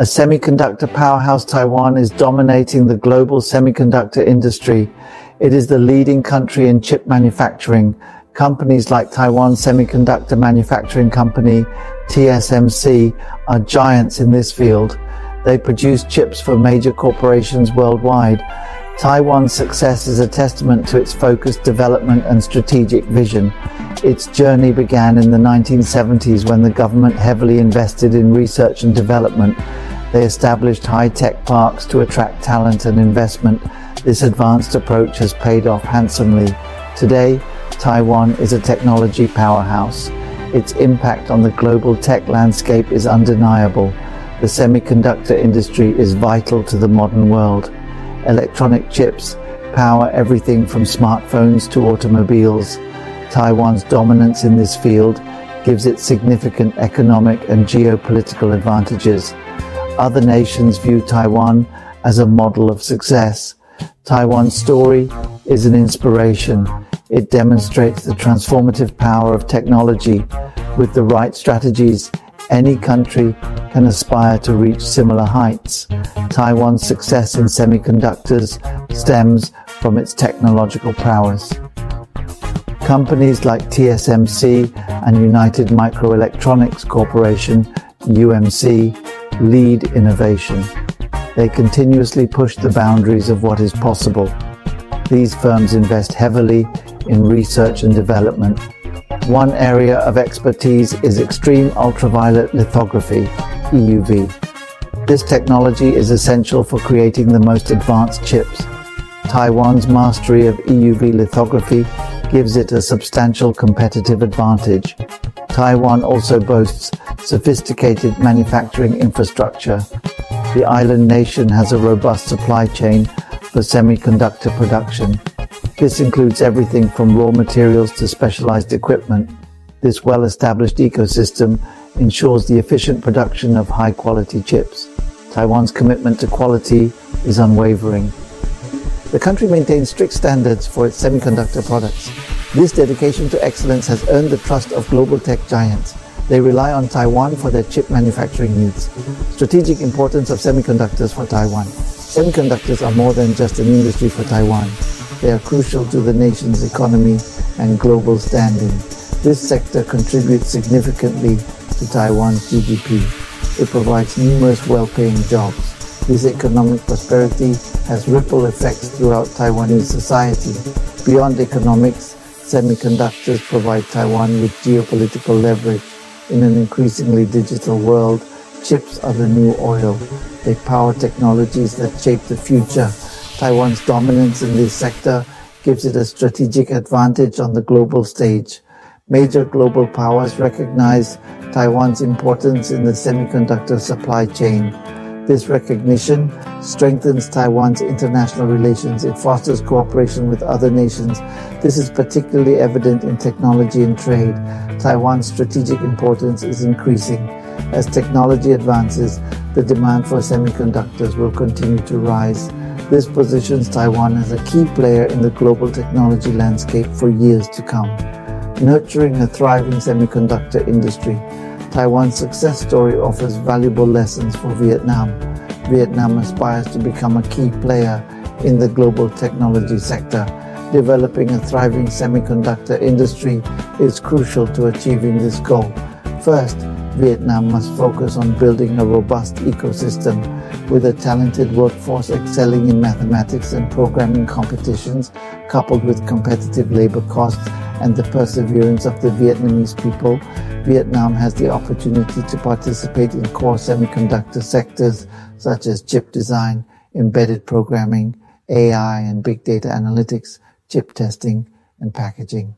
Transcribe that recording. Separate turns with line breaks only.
A semiconductor powerhouse, Taiwan is dominating the global semiconductor industry. It is the leading country in chip manufacturing. Companies like Taiwan Semiconductor Manufacturing Company, TSMC, are giants in this field. They produce chips for major corporations worldwide. Taiwan's success is a testament to its focused development and strategic vision. Its journey began in the 1970s when the government heavily invested in research and development. They established high-tech parks to attract talent and investment. This advanced approach has paid off handsomely. Today, Taiwan is a technology powerhouse. Its impact on the global tech landscape is undeniable. The semiconductor industry is vital to the modern world. Electronic chips power everything from smartphones to automobiles. Taiwan's dominance in this field gives it significant economic and geopolitical advantages. Other nations view Taiwan as a model of success. Taiwan's story is an inspiration. It demonstrates the transformative power of technology. With the right strategies, any country can aspire to reach similar heights. Taiwan's success in semiconductors stems from its technological prowess. Companies like TSMC and United Microelectronics Corporation, UMC, lead innovation. They continuously push the boundaries of what is possible. These firms invest heavily in research and development. One area of expertise is Extreme Ultraviolet Lithography, EUV. This technology is essential for creating the most advanced chips. Taiwan's mastery of EUV lithography gives it a substantial competitive advantage. Taiwan also boasts sophisticated manufacturing infrastructure. The island nation has a robust supply chain for semiconductor production. This includes everything from raw materials to specialized equipment. This well-established ecosystem ensures the efficient production of high-quality chips. Taiwan's commitment to quality is unwavering. The country maintains strict standards for its semiconductor products. This dedication to excellence has earned the trust of global tech giants. They rely on Taiwan for their chip manufacturing needs. Strategic importance of semiconductors for Taiwan. Semiconductors are more than just an industry for Taiwan. They are crucial to the nation's economy and global standing. This sector contributes significantly to Taiwan's GDP. It provides numerous well-paying jobs. This economic prosperity has ripple effects throughout Taiwanese society. Beyond economics, semiconductors provide Taiwan with geopolitical leverage. In an increasingly digital world, chips are the new oil. They power technologies that shape the future. Taiwan's dominance in this sector gives it a strategic advantage on the global stage. Major global powers recognize Taiwan's importance in the semiconductor supply chain. This recognition strengthens Taiwan's international relations. It fosters cooperation with other nations. This is particularly evident in technology and trade. Taiwan's strategic importance is increasing. As technology advances, the demand for semiconductors will continue to rise. This positions Taiwan as a key player in the global technology landscape for years to come. Nurturing a thriving semiconductor industry. Taiwan's success story offers valuable lessons for Vietnam. Vietnam aspires to become a key player in the global technology sector. Developing a thriving semiconductor industry is crucial to achieving this goal. First, Vietnam must focus on building a robust ecosystem. With a talented workforce excelling in mathematics and programming competitions, coupled with competitive labor costs and the perseverance of the Vietnamese people, Vietnam has the opportunity to participate in core semiconductor sectors such as chip design, embedded programming, AI and big data analytics, chip testing, and packaging.